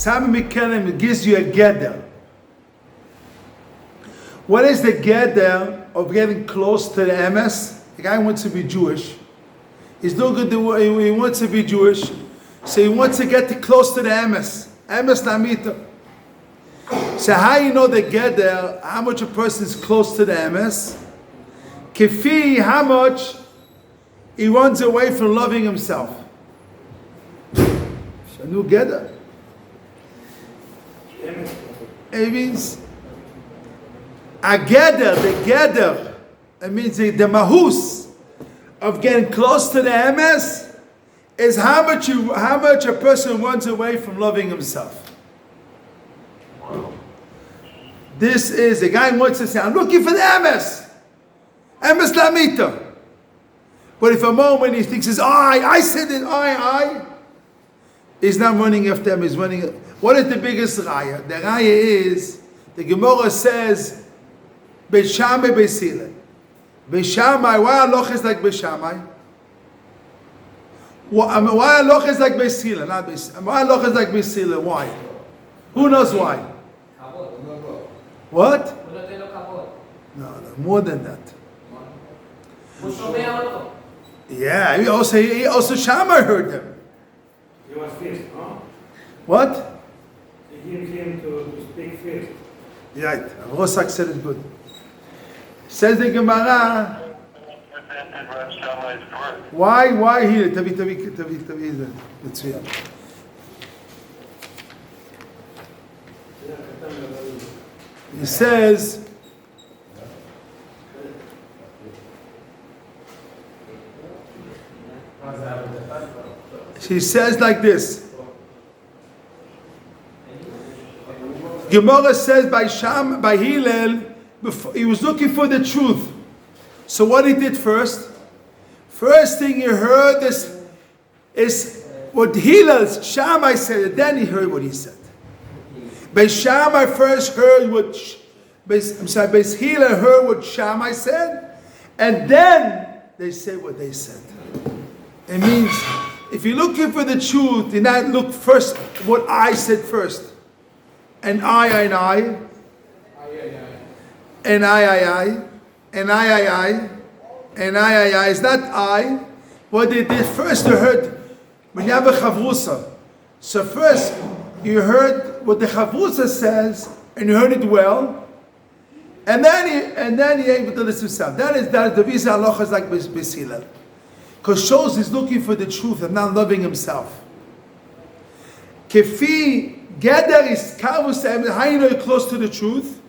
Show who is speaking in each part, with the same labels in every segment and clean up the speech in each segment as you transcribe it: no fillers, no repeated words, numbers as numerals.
Speaker 1: Sama Mikelim gives you a gather. What is the gather of getting close to the emes? The guy wants to be Jewish. He's no good. He wants to be Jewish, so he wants to get close to the emes. Emes lamita. So how you know the gather? How much a person is close to the emes? Kifi, how much he runs away from loving himself. It's a new gather. It means a gather, the gather. It means the mahus of getting close to the emes is how much a person runs away from loving himself. This is a guy wants to say, I'm looking for the emes lamita. But if a moment he thinks, I said it, I, he's not running after him, he's running. What is the biggest raya? The raya is, the Gemara says, Beishamai Beisile. Beishamai, why Allah is like Beishamai? Why Allah is like Beisile? Not Beisile. Why Allah is like Beisile? Why? Who knows why? What? No, more than that. Yeah, he also Shammai heard them.
Speaker 2: He was first, huh?
Speaker 1: What?
Speaker 2: He came to speak first.
Speaker 1: Right, Rosak said it good. Says the Gemara. Why here? Tavi, מצוין. He says, she says like this. Gemara says by Hillel, he was looking for the truth. So what he did first thing he heard is what Hillel, Shammai said, and then he heard what he said. By Shammai first heard what, Beis Hillel heard what Shammai said, and then they say what they said. It means, if you're looking for the truth, you not look first what I said first. And I, and I, and I, and I. It's not I. What they did first, you heard, when you have a chavrusa. So first, you heard what the chavrusa says, and you heard it well, and then you're able to listen to sound. That is the visa Allah is like Beis Hillel. Because shows he's looking for the truth and not loving himself. Kefi gather is kavus, how you know you're close to the truth,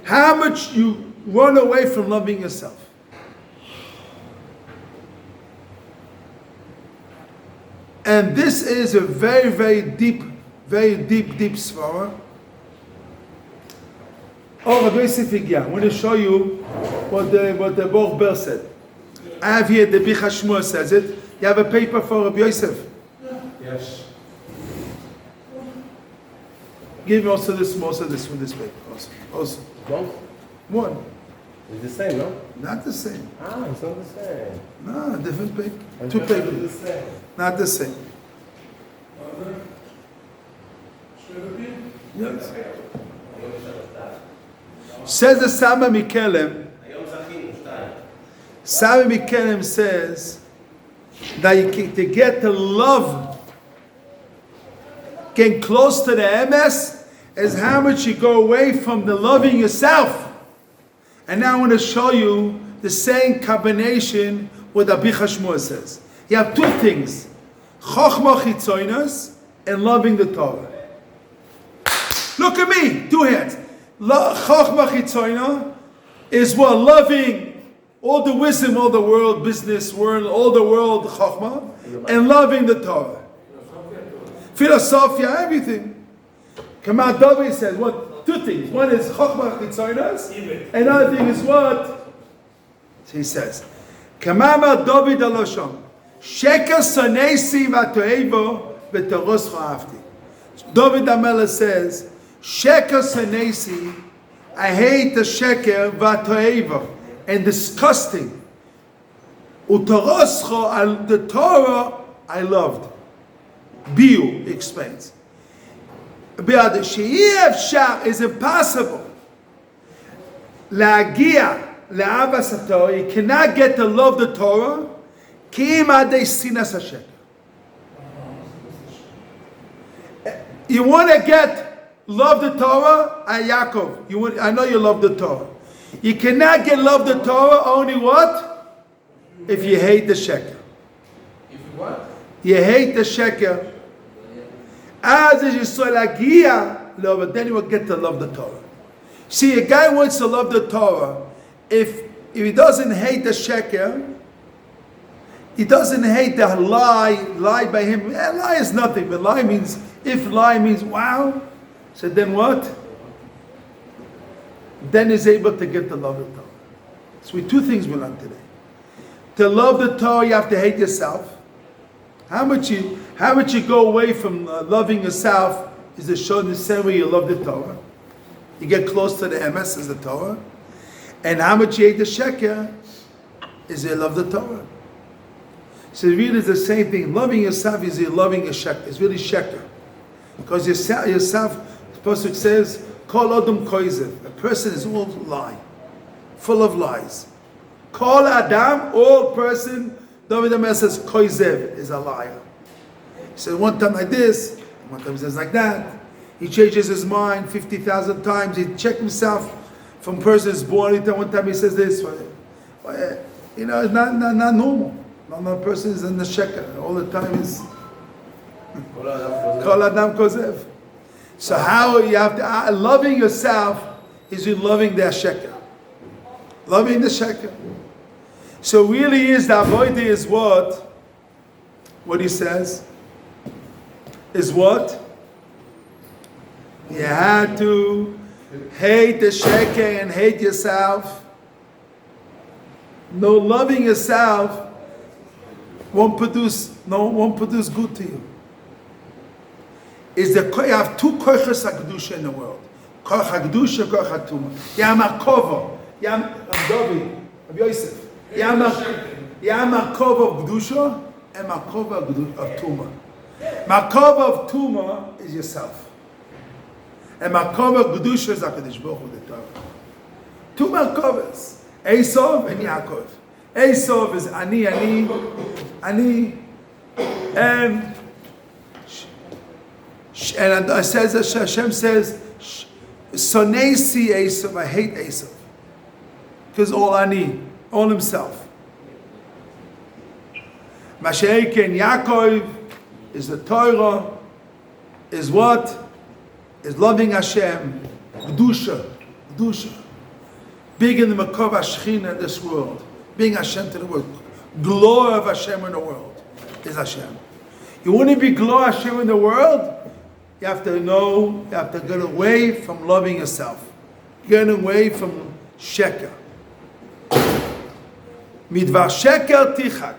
Speaker 1: how much you run away from loving yourself. And this is a very, very deep svara. Oh, Rabbi Sifigya, I want to show you what the Baruch Ber said. I have here the Bicha Shmuel says it. You have a paper for Rabbi Yosef?
Speaker 2: Yes.
Speaker 1: Give me also this paper. Also.
Speaker 3: Both?
Speaker 1: One.
Speaker 3: It's the same, no?
Speaker 1: Not the same.
Speaker 3: It's not the same.
Speaker 1: No, different paper.
Speaker 3: And
Speaker 1: Two papers.
Speaker 3: The same.
Speaker 1: Not the same. Yes. Says the Sama Mikelem. Sama Mikelem says that to get to love, getting close to the emes, is how much you go away from the loving yourself. And now I want to show you the same combination what Rabbi Shlomo says. You have two things: chokhmah chitzonos and loving the Torah. Look at me, two hands. Chokhmah chitzonos is what? Loving all the wisdom, all the world, business world, all the world chokhmah, and loving the Torah. Philosophia, everything. Kamal David says, what? Two things. One is chokhmah chitzonos, and another thing is what? He says, Kamal David aloshon, sheker sanesi v'toevo v'toros cha'afti. David HaMelech says, sheker sanesi, I hate the sheker v'toevo, and disgusting. Utoroscho, the Torah I loved. Biu explains. שאי אפשר, is impossible, להגיע לאהבת התורה, you cannot get to love the Torah, כי אם עדי שנאת השקר. You want to love the Torah? Yaakov, I know you love the Torah. You cannot love the Torah only what? If you hate the sheker.
Speaker 4: If you what?
Speaker 1: You hate the sheker. As you saw lagia, love, then you will get to love the Torah. See, a guy wants to love the Torah. If he doesn't hate the sheker, he doesn't hate the lie by him. Lie is nothing, but lie means, if lie means wow, so then what? Then he's able to get to love the Torah. So we two things we learned today. To love the Torah, you have to hate yourself. How much you go away from loving yourself is to show in the same way you love the Torah. You get close to the emes as the Torah. And how much you hate the sheker is you love the Torah. So really it's the same thing. Loving yourself is you loving a sheker. It's really sheker. Because yourself, the Pasuk says, Kol Adam Koizev. A person is all lie. Full of lies. Kol Adam, all person, David Amer says, Koizev is a liar. He says one time like this, one time he says like that. He changes his mind 50,000 times. He checks himself from person is born. One time he says this. You know, it's not normal. Not person is in the sheker. All the time is Kol Adam Kozev. So how you have to, loving yourself is you loving the sheker. Loving the sheker. So really is the avodah is what? What he says is what? You had to hate the sheker and hate yourself. No, loving yourself won't produce good to you. You have two koiches hakdusha in the world. Koich hakdusha, koich hatuma. Yamakova, David, Rabbi Yosef. Yamakova of kedusha and makova of tuma. Makova of tuma is yourself, and makova of kedusha is Hakadosh Baruch Hu, the Torah. Two makovas, Esau and Yaakov. Esau is ani, and it says, Hashem says, Sonesi Esau, I hate Esau. Because all ani, all himself. Mashiach and Yaakov is the Torah, is what? Is loving Hashem, Kedusha. Being in the Makov Hashchina in this world, being Hashem to the world, glory of Hashem in the world is Hashem. You want to be glory of Hashem in the world? You have to know, you have to get away from loving yourself. Get away from sheker. Midvar sheker tichak.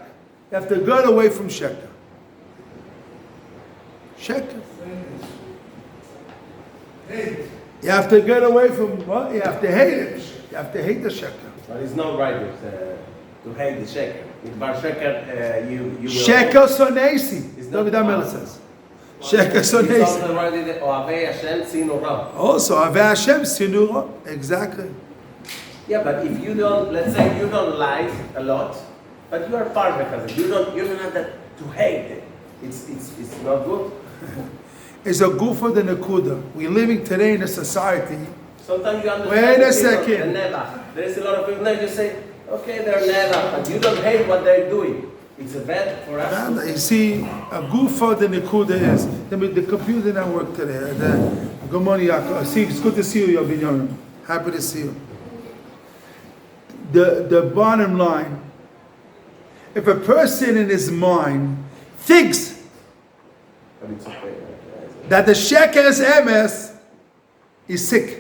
Speaker 1: You have to get away from sheker. Sheker. Hate. You have to get away from what? You have to hate it. You have to hate the sheker.
Speaker 3: But it's not right to hate the sheker. Midvar sheker, you will...
Speaker 1: Sheker sonesi. David Amelech says. Sheker sonesi.
Speaker 3: It's also right that Ohavei Hashem sinura.
Speaker 1: Also, Ohavei Hashem sinura. Exactly.
Speaker 3: Yeah, but if you don't, let's say you don't lie a lot, but you are perfect. You don't have that to hate it. It's not good.
Speaker 1: It's a good for the Nakuda. We're living today in a society.
Speaker 3: Sometimes you understand.
Speaker 1: Wait a second.
Speaker 3: There's a lot of people now you say, okay, they're never, but you don't hate what they're doing. It's a bad for us.
Speaker 1: You see, a good for the Nakuda is the computer didn't work today. Good morning, Yaakov. It's good to see you, Yabinyarim. Happy to see you. The bottom line, if a person in his mind thinks that the sheker is emes, he's sick.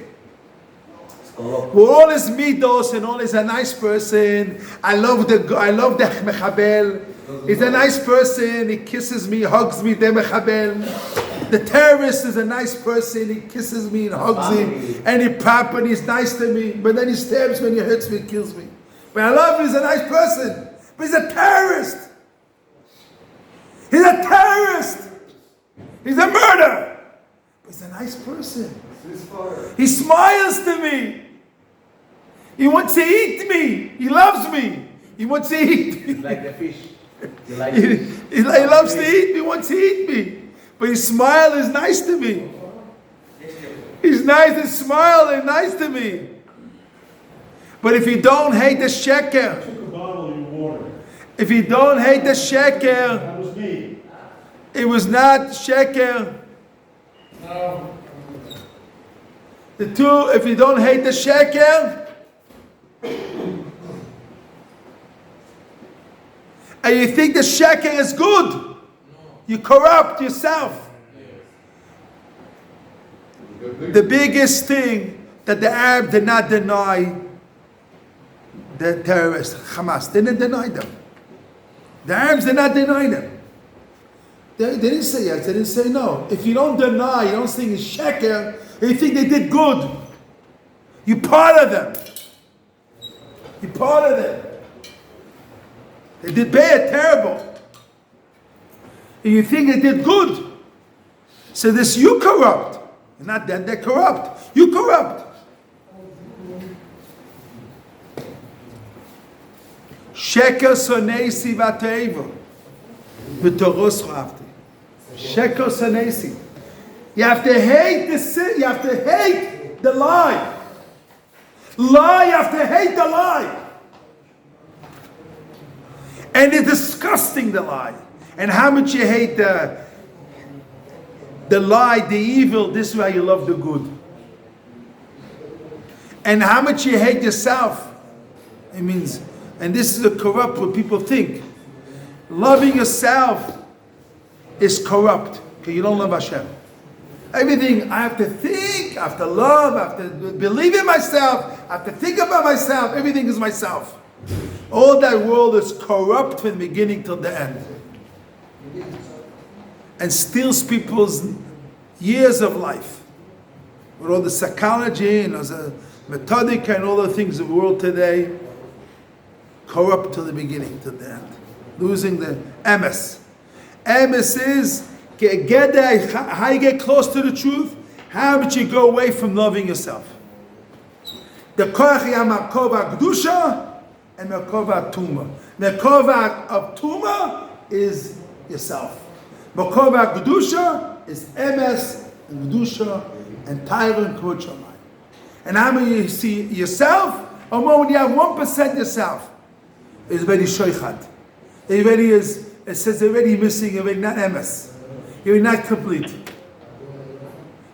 Speaker 1: With all his midos and all, he's a nice person. I love the mechabel. He's a nice person. He kisses me, hugs me. The mechabel. The terrorist is a nice person. He kisses me and hugs me, and he pap and he's nice to me. But then he stabs me and he hurts me, kills me. But I love him. He's a nice person. But he's a terrorist. He's a terrorist. He's a murderer. He's a nice person. He smiles to me. He wants to eat me. He loves me. He wants to eat me.
Speaker 3: Like the fish. You like
Speaker 1: He,
Speaker 3: fish?
Speaker 1: he loves to eat me. He wants to eat me. But his smile is nice to me. He's nice and smile and nice to me. But if you don't hate the sheker,
Speaker 5: Took a bottle of your water.
Speaker 1: if you don't hate the sheker,
Speaker 5: That was me.
Speaker 1: it was not sheker.
Speaker 5: No.
Speaker 1: The two, if you don't hate the sheker, and you think the sheker is good, you corrupt yourself. The biggest thing that the Arabs did not deny the terrorists, Hamas, didn't deny them. The Arabs did not deny them. They didn't say yes, they didn't say no. If you don't deny, you don't think it's sheker, you think they did good. You're part of them. You're part of them. They did bad, terrible. And you think they did good. So this you corrupt. Not that they're corrupt. You corrupt. Sheker sonesi vateiva. V'toros chavti. Sheker sonesi. You have to hate the sin. You have to hate the lie. Lie, you have to hate the lie. And it's disgusting, the lie. And how much you hate the lie, the evil, this is why you love the good. And how much you hate yourself. It means, and this is a corrupt what people think. Loving yourself is corrupt because you don't love Hashem. Everything I have to think, I have to love, I have to believe in myself, I have to think about myself, everything is myself. All that world is corrupt from the beginning till the end. And steals people's years of life. With all the psychology and all the methodica and all the things of the world today, corrupt till the beginning, till the end. Losing the emes. Emes is get there, how you get close to the truth, how much you go away from loving yourself. The koach yamakova gdusha and makova tuma. Makova of tuma is yourself. Makova Gdusha is emes and Gdusha and Tyra and Kvod Shamayim. And how many you see yourself? Or more when you have 1% yourself, it's very shoichad. It already is, it says already missing, already not emes. You're not complete.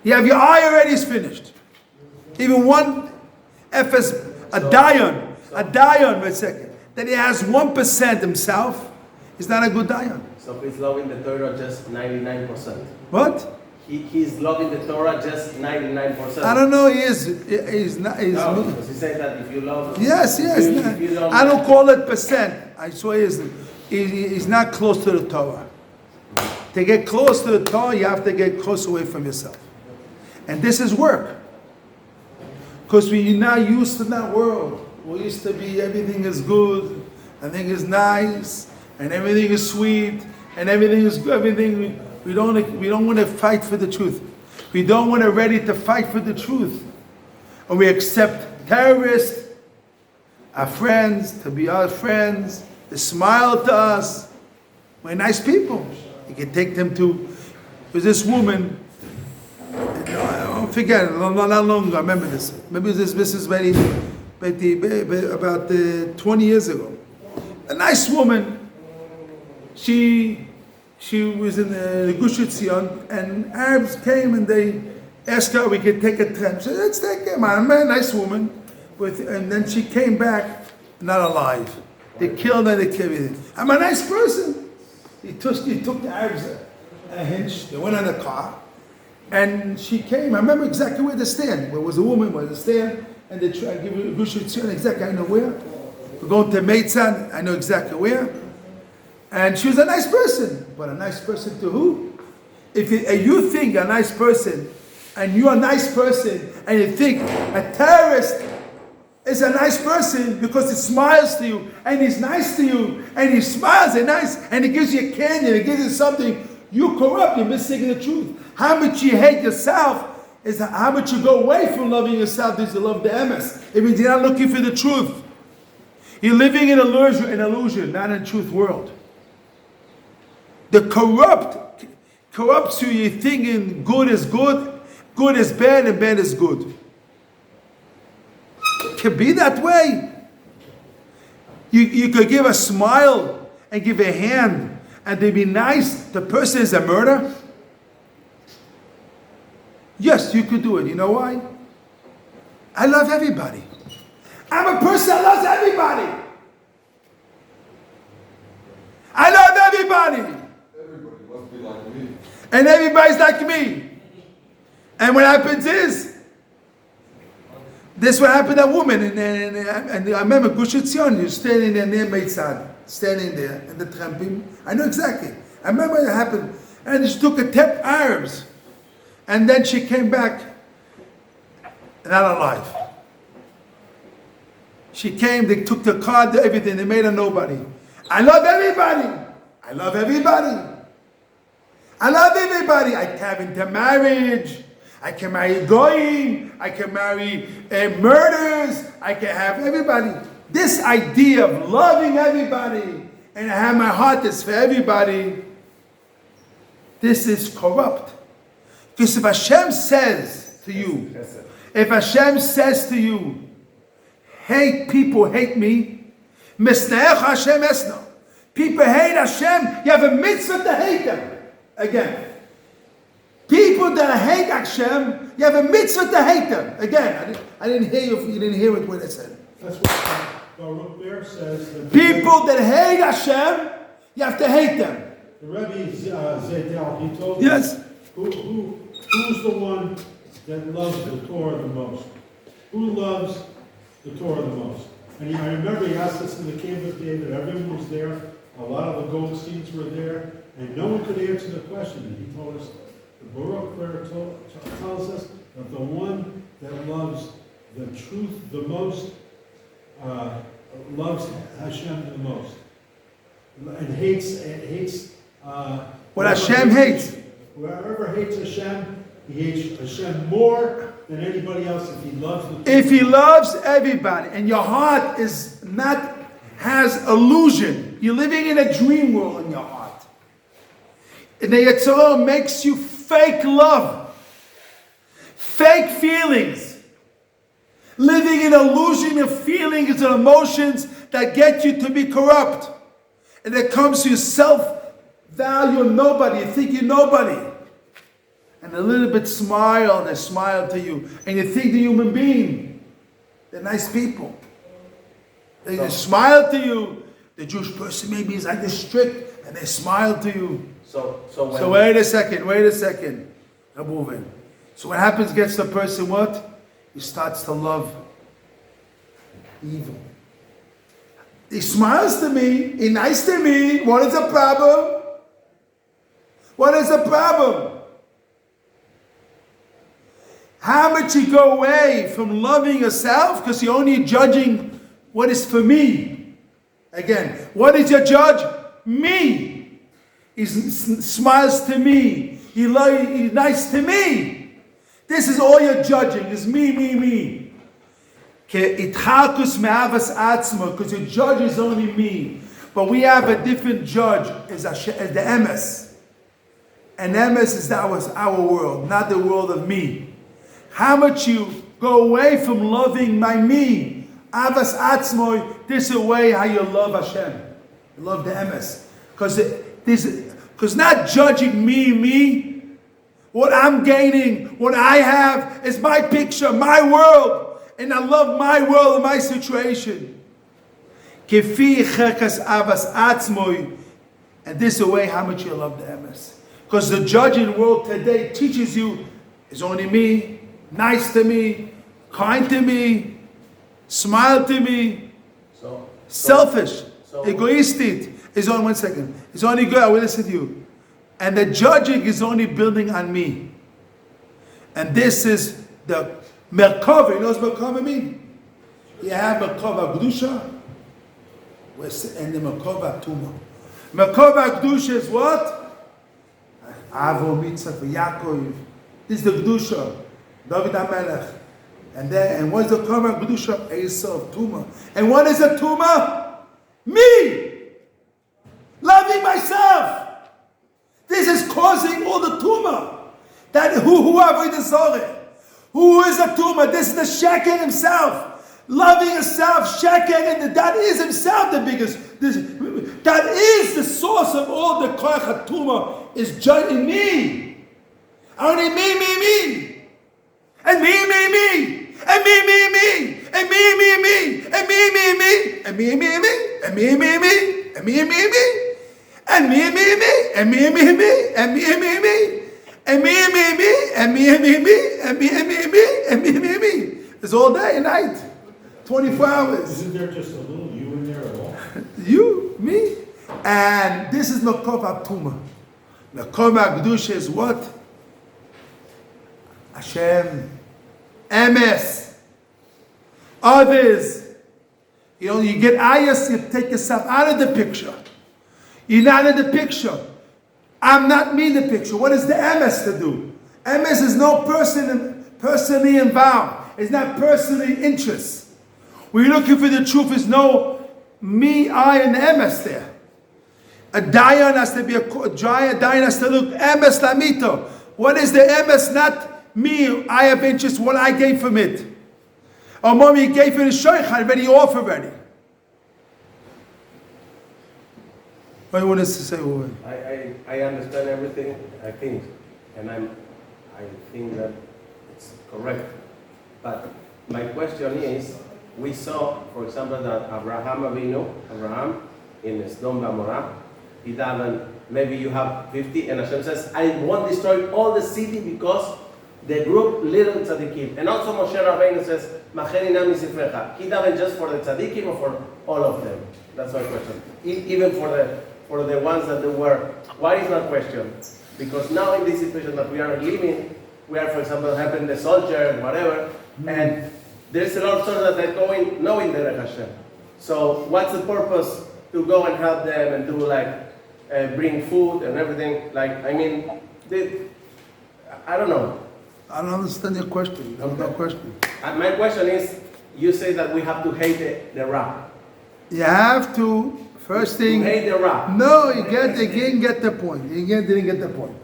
Speaker 1: You have your eye already is finished. Even one FS, a dion, wait a second, that he has 1% himself, is not a good dion.
Speaker 3: So he's loving the Torah just 99%.
Speaker 1: What?
Speaker 3: He's loving the Torah just 99%.
Speaker 1: I don't know. He's not.
Speaker 3: No, because he said that if you love.
Speaker 1: Yes.
Speaker 3: If you love,
Speaker 1: I don't call it percent. I swear he's not close to the Torah. To get close to the Torah, you have to get close away from yourself, and this is work. Because we're not used to that world. We used to be everything is good, everything is nice, and everything is sweet, and everything is good. Everything we don't want to fight for the truth. We don't want to ready to fight for the truth, and we accept terrorists, our friends, to be our friends. They smile to us. We're nice people. You can take them to. There's this woman. I don't forget. Not long ago. I remember this. Maybe this is about 20 years ago. A nice woman. She was in the Gush Etzion, and Arabs came and they asked her, we could take a trip. She said, let's take her. I'm a nice woman. And then she came back, not alive. They killed her, they killed everything. I'm a nice person. He took the Arabs a hinge. They went on the car. And she came. I remember exactly where to stand. Where was a woman, where to stand. And they tried to give her a Gush Etzion, exactly, I know where. We're going to Meitzan, I know exactly where. And she was a nice person. But a nice person to who? If you think a nice person, and you're a nice person, and you think a terrorist is a nice person because he smiles to you, and he's nice to you, and he smiles and nice, and he gives you a candy, and he gives you something You're corrupt. You're missing the truth. How much you hate yourself is how much you go away from loving yourself. Does you love the emes? It means you're not looking for the truth. You're living in illusion, not in truth world. The corrupts you. You're thinking good is good is bad, and bad is good. It can be that way. You could give a smile and give a hand and they be nice. The person is a murderer. Yes, you could do it. You know why? I love everybody. I'm a person that loves everybody. I love everybody.
Speaker 6: Everybody must be like me.
Speaker 1: And everybody's like me. And what happens is, this what happened to that woman. And I remember Gush Etzion, you're standing there near Meitzad, standing there in the trampim. I know exactly. I remember it happened. And she took a 10 Arabs. And then she came back, not alive. She came, they took the card, everything, they made her nobody. I love everybody. I love everybody. I love everybody. I can have into marriage. I can marry goyim. I can marry murders. I can have everybody. This idea of loving everybody and I have my heart is for everybody, this is corrupt. Because if Hashem says to you, hate people, hate me, misnaech Hashem esno. People hate Hashem, you have a mitzvah to hate them. Again. People that hate Hashem, you have a mitzvah to hate them. Again, I didn't hear you didn't hear what I said.
Speaker 5: That's what Baruch Ber says.
Speaker 1: People that hate Hashem, you have to hate them.
Speaker 5: The Rabbi Zedel, he told
Speaker 1: Yes.
Speaker 5: us, who's the one that loves the Torah the most? Who loves the Torah the most? And I remember he asked us in the Camp of David, everyone was there, a lot of the Goldsteins were there, and no one could answer the question. And he told us, the Baruch Ber tells us that the one that loves the truth the most, loves Hashem the most, and hates
Speaker 1: What Hashem hates.
Speaker 5: Whoever hates Hashem, he hates Hashem more than anybody else if he loves the truth.
Speaker 1: If he loves everybody and your heart is not, has illusion, you're living in a dream world in your heart. And the Yetzirah makes you fake love, fake feelings, living in illusion of feelings and emotions that get you to be corrupt. And it comes to your self-value of nobody. You think you're nobody. And a little bit smile, and they smile to you. And you think the human being, they're nice people. They just smile to you. The Jewish person maybe is like this strict, and they smile to you. So wait a second. Removing. So what happens gets the person what? He starts to love evil. He smiles to me, he's nice to me. What is the problem? What is the problem? How much you go away from loving yourself because you're only judging what is for me. Again, what is your judge? Me. He smiles to me. He's nice to me. This is all you're judging. Is me. Because your judge is only me. But we have a different judge as the emes. And emes is our world, not the world of me. How much you go away from loving my me. Avas atzmoy, this is the way how you love Hashem. You love the emes. Because not judging me, what I'm gaining, what I have is my picture, my world. And I love my world and my situation. Kefi chekas avas atzmoy. And this is the way how much you love the emes. Because the judging world today teaches you, it's only me, nice to me, kind to me, smile to me, selfish, egoistic. It's only 1 second. It's only good, I will listen to you. And the judging is only building on me. And this is the Merkava. You know what Merkava means? You have Merkava Gdusha and the Merkava Tuma. Merkava Gdusha is what? Avo Mitzvah for Yaakov. This is the Kedusha, David HaMelech. And what is the Korban Kedusha? Esav, Tuma. And what is a Tuma? Me! Loving myself! This is causing all the Tuma. That who is a Tuma? This is the Sheker himself. Loving himself, Sheker, and that is himself the biggest. That is the source of all the Koach HaTuma, is judging me. Only me. And me. And me. And me. And me. And me. And me. And me. And me. And me. And me. And me. And me. And me. It's all day and night. 24 hours.
Speaker 5: Isn't there just a little you in there at all?
Speaker 1: You, me. And this is Makov HaTuma. Makov HaKedusha is what? Hashem. Emes. Others. You get ayas, you take yourself out of the picture. You're not in the picture. I'm not me in the picture. What is the emes to do? Emes is no person personally involved. It's not personally interest. When you're looking for the truth, is no me, I, and the emes there. A dayan has to be a dayan has to look emes lamito. What is the emes? Not me. I have interest. What I gain from it. Or mommy gave it a shoych already off already. What do you want us to say?
Speaker 3: I understand everything. I think that it's correct. But my question is, we saw, for example, that Abraham in Sdom Gomorrah, he davened, maybe you have 50, and Hashem says, I won't destroy all the city because the group little tzaddikim. And also Moshe Rabbeinu says, Macheninam misifrecha. He davened just for the tzaddikim or for all of them? That's my question. Even for the ones that they were. Why is that question? Because now in this situation that we are living, we are, for example, helping the soldier, whatever, and there's a lot of soldiers that are going knowing the Derech Hashem. So what's the purpose to go and help them and do bring food and everything? I don't know.
Speaker 1: I don't understand your question. No question.
Speaker 3: My question is, you say that we have to hate the Ra.
Speaker 1: You have to, first thing...
Speaker 3: To hate the Ra.
Speaker 1: No, you didn't get the point. You didn't get the point.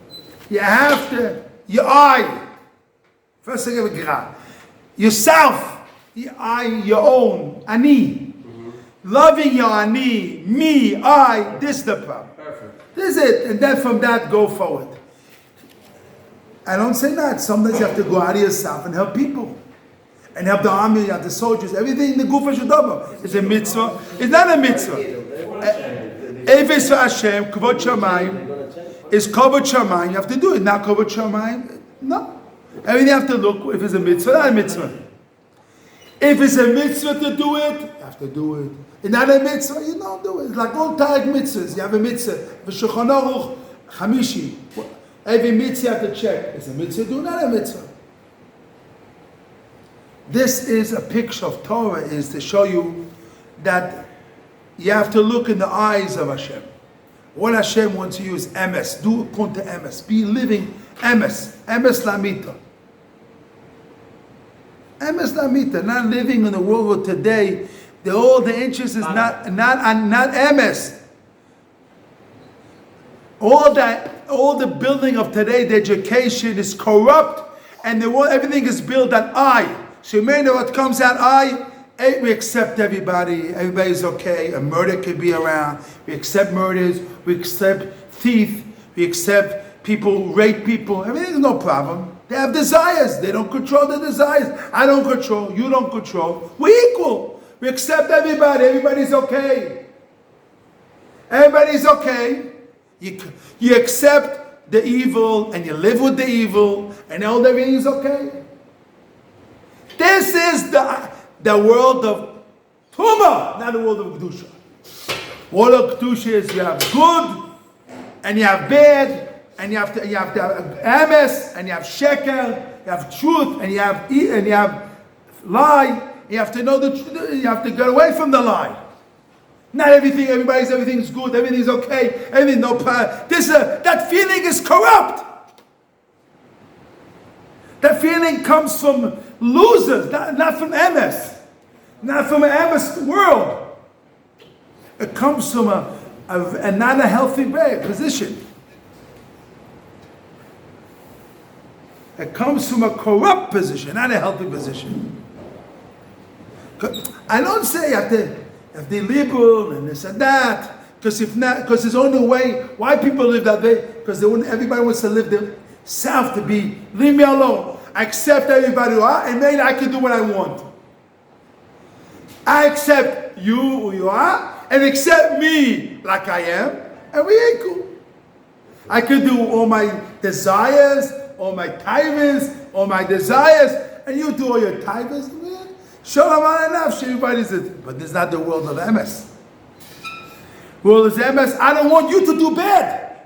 Speaker 1: You have to, your eye. First thing, yourself, your eye, your own, ani. Loving your ani, me, I, this is the problem.
Speaker 3: Perfect.
Speaker 1: This is it. And then from that, go forward. I don't say that. Sometimes you have to go out of yourself and help people. And help the army, you have the soldiers, everything in the Gufa Shadaba. It's a mitzvah. It's not a mitzvah. If it's for Hashem, Kavod Shamayim, it's Kavod Shamayim, you have to do it. Not Kavod Shamayim, no. Everything you have to look, if it's a mitzvah, not a mitzvah. If it's a mitzvah to do it, you have to do it. It's not a mitzvah, you don't do it. It's like all type mitzvahs. You have a mitzvah. V'Shulchan Aruch, Chamishi. Every mitzvah you have to check. Is a mitzvah do, not a mitzvah. This is a picture of Torah, is to show you that you have to look in the eyes of Hashem. What Hashem wants you is emes. Do according to emes. Be living emes. Emes lamita. Emes lamita. Not living in the world of today. All the interest is not emes. All the building of today, the education is corrupt, and everything is built on I. Shemena, what comes out I. We accept everybody. Everybody's okay. A murder could be around. We accept murders. We accept thieves. We accept people who rape people. Everything's no problem. They have desires. They don't control the desires. I don't control. You don't control. We're equal. We accept everybody. Everybody's okay. Everybody's okay. You accept the evil and you live with the evil and all everything is okay. This is the world of Tumah, not the world of Kedusha. World of Kedusha is you have good and you have bad, and you have emes and you have sheker, you have truth and you have lie. You have to know the truth. You have to get away from the lie. Not everything's good, everything's okay, everything no problem. That feeling is corrupt. That feeling comes from losers, not from MS, not from an MS world. It comes from a not a healthy position. It comes from a corrupt position, not a healthy position. I don't say you have to be liberal and this and that, because there's only way why people live that way, because everybody wants to live themselves to be, leave me alone. I accept everybody who are, and then I can do what I want. I accept you who you are, and accept me like I am, and we ain't cool. I can do all my desires, all my tithers, all my desires, and you do all your tithers. Shalom enough, everybody's it. But this is not the world of MS. World of MS, I don't want you to do bad.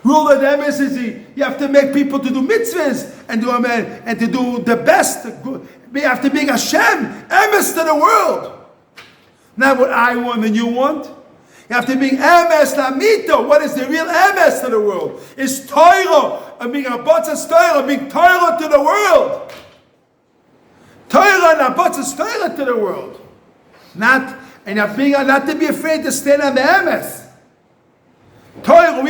Speaker 1: World of MS is you have to make people to do mitzvahs and to do the best. You have to bring Hashem, MS to the world. Not what I want and you want. You have to bring MS Lamito. What is the real MS to the world? It's Torah. I mean, Abbatz's Torah, bring Torah to the world. Torah and Abbatz's Torah to the world. Not to be afraid to stand on the MS. Torah,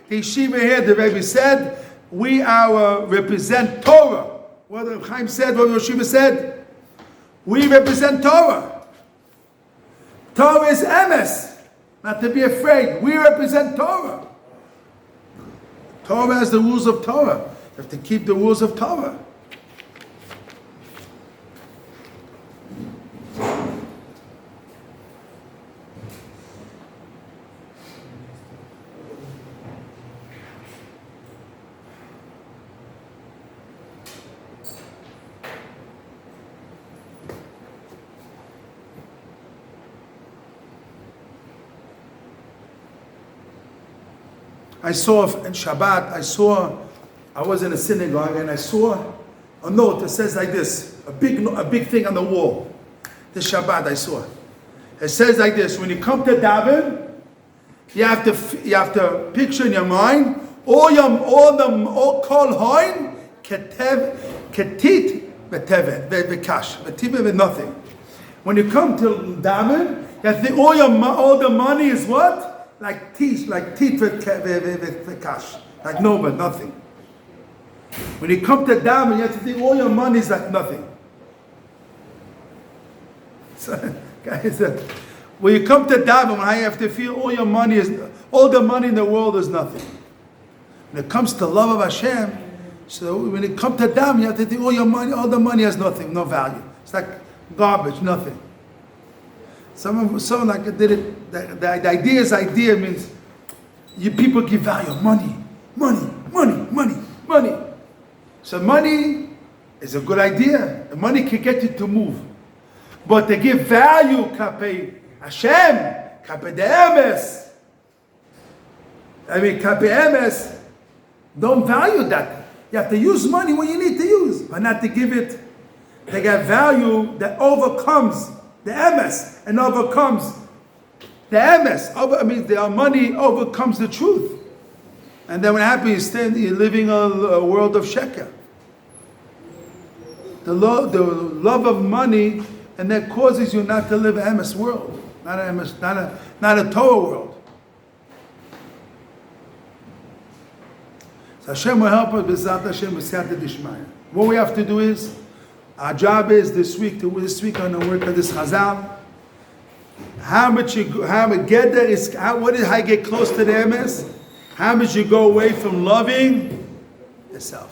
Speaker 1: the Yeshiva here, the Rabbi said, we represent Torah. What the Chaim said, what the Yeshiva said, we represent Torah. Torah is MS. Not to be afraid. We represent Torah. Torah has the rules of Torah. You have to keep the rules of Torah. I saw in Shabbat, I was in a synagogue and I saw a note that says like this, a big thing on the wall. This Shabbat I saw. It says like this, when you come to daven, you have to picture in your mind, all kol hoin, ketit, betevet, vekash, betevet, nothing. When you come to daven, you have to think all the money is what? Like teeth with cash. Like no, but nothing. When you come to daven, you have to think all your money is like nothing. So, guys, when you come to daven, I have to feel all the money in the world is nothing. When it comes to love of Hashem, so when it comes to daven, you have to think all the money has nothing, no value. It's like garbage, nothing. Someone like did it. The idea means people give value. Money. So money is a good idea. The money can get you to move, but to give value, kape Hashem, kape the emes. Kape emes. Don't value that. You have to use money when you need to use, but not to give it. They get value that overcomes the MS and overcomes the MS. The money overcomes the truth. And then what happens, you're living a world of sheker. The love of money, and that causes you not to live an MS world, not a Torah world. So Hashem will help us. B'ezrat Hashem b'siyata d'shmaya. What we have to do is, our job is this week on the work of this Chazal. How I get close to the MS? How much you go away from loving yourself?